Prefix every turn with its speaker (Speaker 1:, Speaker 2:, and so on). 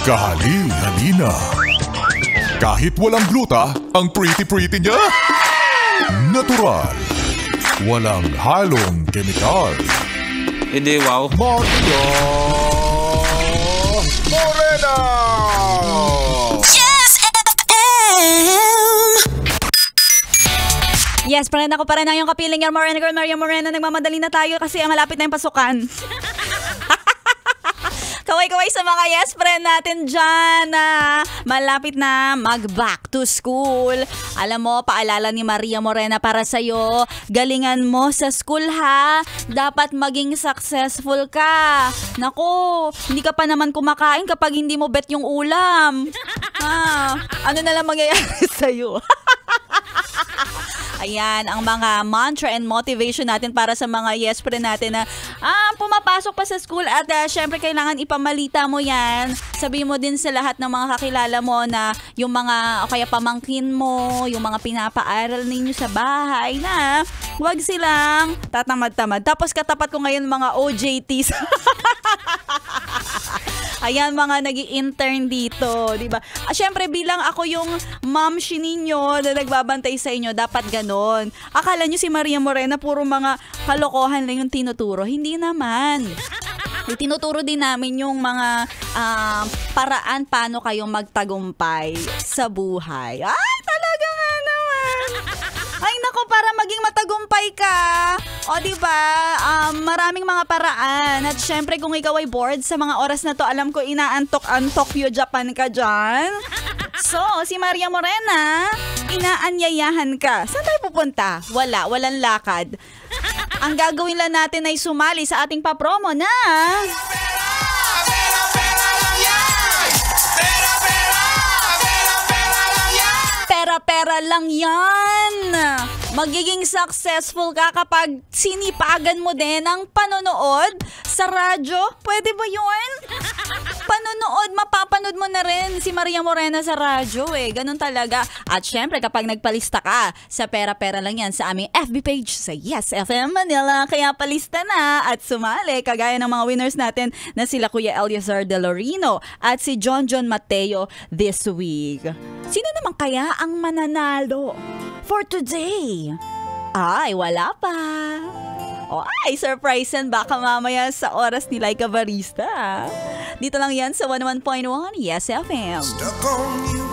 Speaker 1: Kahali-halina. Kahit walang gluta, ang pretty-pretty niya. Natural. Walang halong kemikal.
Speaker 2: Hindi, wow.
Speaker 1: Maria Morena!
Speaker 3: Yes, FM!
Speaker 4: Yes, friend, ako pa rin ang yung kapiling yung Morena Girl, Maria Morena. Nagmamadali na tayo kasi malapit na yung pasukan. Kaway-kaway sa mga yes friend natin dyan na malapit na mag-back to school. Alam mo, paalala ni Maria Morena para sa'yo, galingan mo sa school ha. Dapat maging successful ka. Naku, hindi ka pa naman kumakain kapag hindi mo bet yung ulam. Ano na lang mangyayari sa'yo? Ayan, ang mga mantra and motivation natin para sa mga yes friend natin na pumapasok pa sa school at syempre kailangan ipamalita mo yan. Sabihin mo din sa lahat ng mga kakilala mo na yung mga o kaya pamangkin mo, yung mga pinapaaral ninyo sa bahay na huwag silang tatamad-tamad. Tapos katapat ko ngayon mga OJTs. Ayan, mga nag-i-intern dito, di ba? Syempre, bilang ako yung mamshi ninyo na nagbabantay sa inyo, dapat ganon. Akala nyo si Maria Morena puro mga kalokohan lang yung tinuturo. Hindi naman. Tinuturo din namin yung mga paraan paano kayo magtagumpay sa buhay. Ay, talaga nga naman. Ay, nako, para maging matagumpay ka. O, diba? Maraming mga paraan. At syempre, kung ikaw ay bored sa mga oras na to, alam ko inaantok-antok yung Japan ka dyan. So, si Maria Morena, inaanyayahan ka. Saan tayo pupunta? Walang lakad. Ang gagawin lang natin ay sumali sa ating papromo na... Pera lang yan. Magiging successful ka kapag sinipagan mo din ang panonood sa radyo. Pwede ba yun? Panonood, mapapanood mo na rin si Maria Morena sa radyo eh. Ganun talaga. At syempre kapag nagpalista ka sa Pera lang yan sa aming FB page sa Yes FM Manila. Kaya palista na at sumali kagaya ng mga winners natin na sila Kuya Eliazar De Lorino at si John Mateo this week. Sino naman kaya ang mananalo for today? Ay, wala pa. O ay, surprise yan baka mamaya sa oras ni Laika Barista. Dito lang yan sa 101.1 Yes FM.
Speaker 5: Stuck on you.